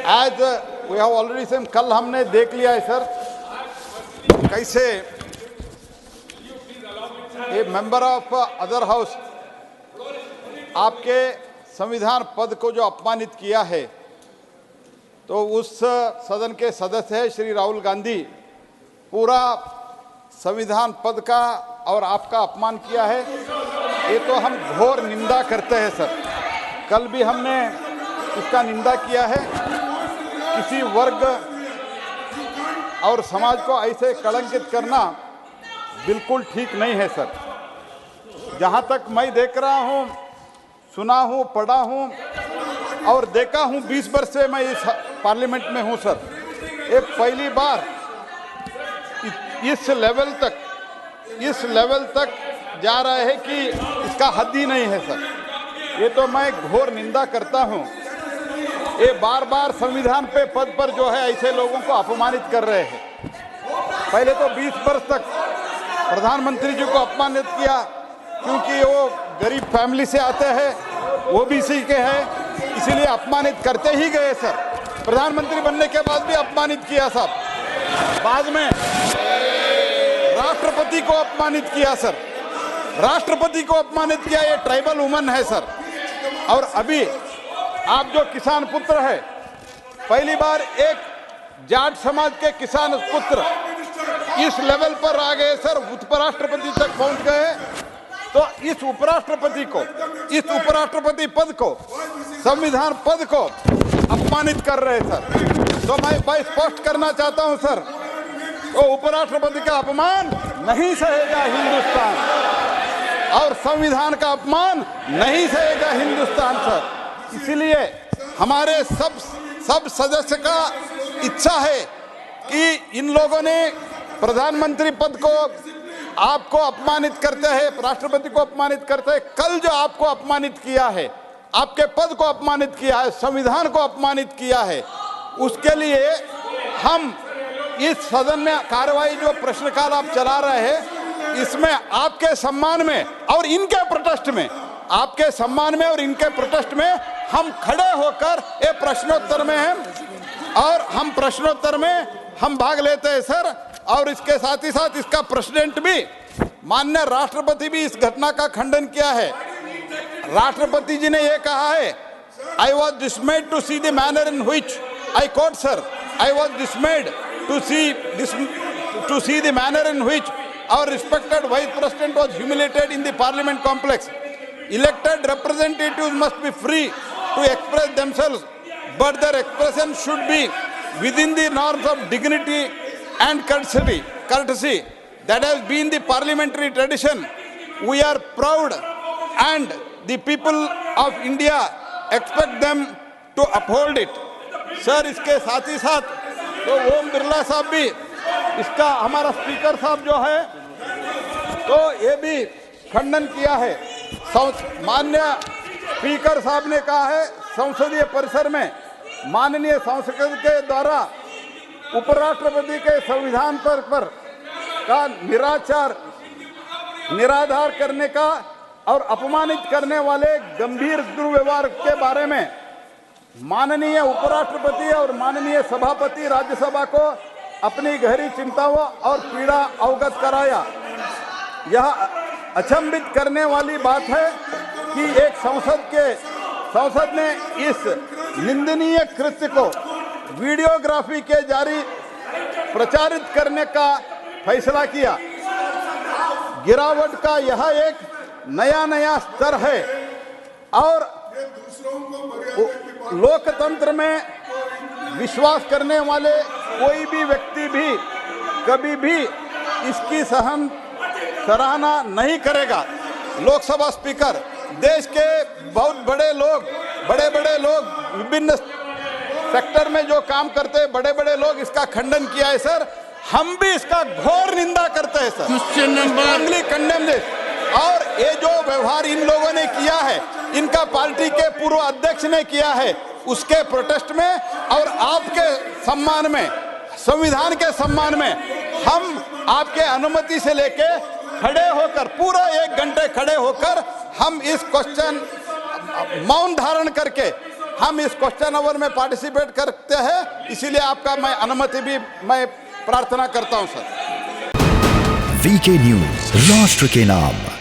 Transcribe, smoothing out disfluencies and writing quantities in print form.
As we have already same, कल हमने देख लिया है सर कैसे a member of other house आपके संविधान पद को जो अपमानित किया है, तो उस सदन के सदस्य है श्री राहुल गांधी, पूरा संविधान पद का और आपका अपमान किया है। ये तो हम घोर निंदा करते हैं सर। कल भी हमने इसका निंदा किया है। किसी वर्ग और समाज को ऐसे कलंकित करना बिल्कुल ठीक नहीं है सर। जहाँ तक मैं देख रहा हूँ, सुना हूँ, पढ़ा हूँ और देखा हूँ, 20 वर्ष से मैं इस पार्लियामेंट में हूँ सर, ये पहली बार इस लेवल तक जा रहा है कि इसका हद ही नहीं है सर। ये तो मैं घोर निंदा करता हूँ। ये बार बार संविधान पे पद पर जो है ऐसे लोगों को अपमानित कर रहे हैं। पहले तो 20 वर्ष तक प्रधानमंत्री जी को अपमानित किया क्योंकि वो गरीब फैमिली से आते हैं, ओबीसी के हैं, इसीलिए अपमानित करते ही गए सर। प्रधानमंत्री बनने के बाद भी अपमानित किया साहब। बाद में राष्ट्रपति को अपमानित किया सर, राष्ट्रपति को अपमानित किया। ये ट्राइबल वुमन है सर। और अभी आप जो किसान पुत्र है, पहली बार एक जाट समाज के किसान पुत्र इस लेवल पर आ गए सर, उपराष्ट्रपति तक पहुंच गए। तो इस उपराष्ट्रपति पद को, संविधान पद को अपमानित कर रहे सर। तो मैं स्पष्ट करना चाहता हूं सर, तो उपराष्ट्रपति का अपमान नहीं सहेगा हिंदुस्तान और संविधान का अपमान नहीं सहेगा हिंदुस्तान सर। इसलिए हमारे सब सदस्य का इच्छा है कि इन लोगों ने प्रधानमंत्री पद को आपको अपमानित करते हैं, राष्ट्रपति को अपमानित करते हैं। कल जो आपको अपमानित किया है, आपके पद को अपमानित किया है, संविधान को अपमानित किया है, उसके लिए हम इस सदन में कार्रवाई जो प्रश्नकाल आप चला रहे हैं, इसमें आपके सम्मान में और इनके प्रोटेस्ट में, आपके सम्मान में और इनके प्रोटेस्ट में हम खड़े होकर ये प्रश्नोत्तर में हैं और हम प्रश्नोत्तर में हम भाग लेते हैं सर। और इसके साथ ही साथ इसका प्रेसिडेंट भी, माननीय राष्ट्रपति भी इस घटना का खंडन किया है। राष्ट्रपति जी ने यह कहा है, I was dismayed to see the manner in which, I quote sir, I was dismayed to see the manner in which our respected vice president was humiliated in the parliament complex. Elected representatives must be free to express themselves, but their expression should be within the norms of dignity and courtesy. That has been the parliamentary tradition. We are proud and the people of India expect them to uphold it. Sir, इसके साथ ही साथ तो ओम बिरला साहब भी, इसका हमारा speaker साहब जो है, तो ये भी खंडन किया है। माननीय स्पीकर साहब ने कहा है, संसदीय परिसर में माननीय सांसद के द्वारा उपराष्ट्रपति के संविधान पर का निराधार करने का और अपमानित करने वाले गंभीर दुर्व्यवहार के बारे में माननीय उपराष्ट्रपति और माननीय सभापति राज्यसभा को अपनी गहरी चिंताओं और पीड़ा अवगत कराया। यह अचंभित करने वाली बात है कि एक संसद ने इस निंदनीय कृत्य को वीडियोग्राफी के जारी प्रचारित करने का फैसला किया। गिरावट का यह एक नया स्तर है और लोकतंत्र में विश्वास करने वाले कोई भी व्यक्ति भी कभी भी इसकी सराहना नहीं करेगा। लोकसभा स्पीकर, देश के बहुत बड़े लोग विभिन्न सेक्टर में जो काम करते हैं, बड़े लोग इसका खंडन किया है सर। हम भी इसका घोर निंदा करते हैं सर। Strongly condemn this. और ये जो व्यवहार इन लोगों ने किया है, इनका पार्टी के पूर्व अध्यक्ष ने किया है, उसके प्रोटेस्ट में और आपके सम्मान में, संविधान के सम्मान में हम आपके अनुमति से लेके खड़े होकर पूरा 1 घंटे खड़े होकर हम इस क्वेश्चन मौन धारण करके हम इस क्वेश्चन आवर में पार्टिसिपेट करते हैं, इसीलिए आपका मैं अनुमति भी मैं प्रार्थना करता हूं सर। वीके न्यूज, राष्ट्र के नाम।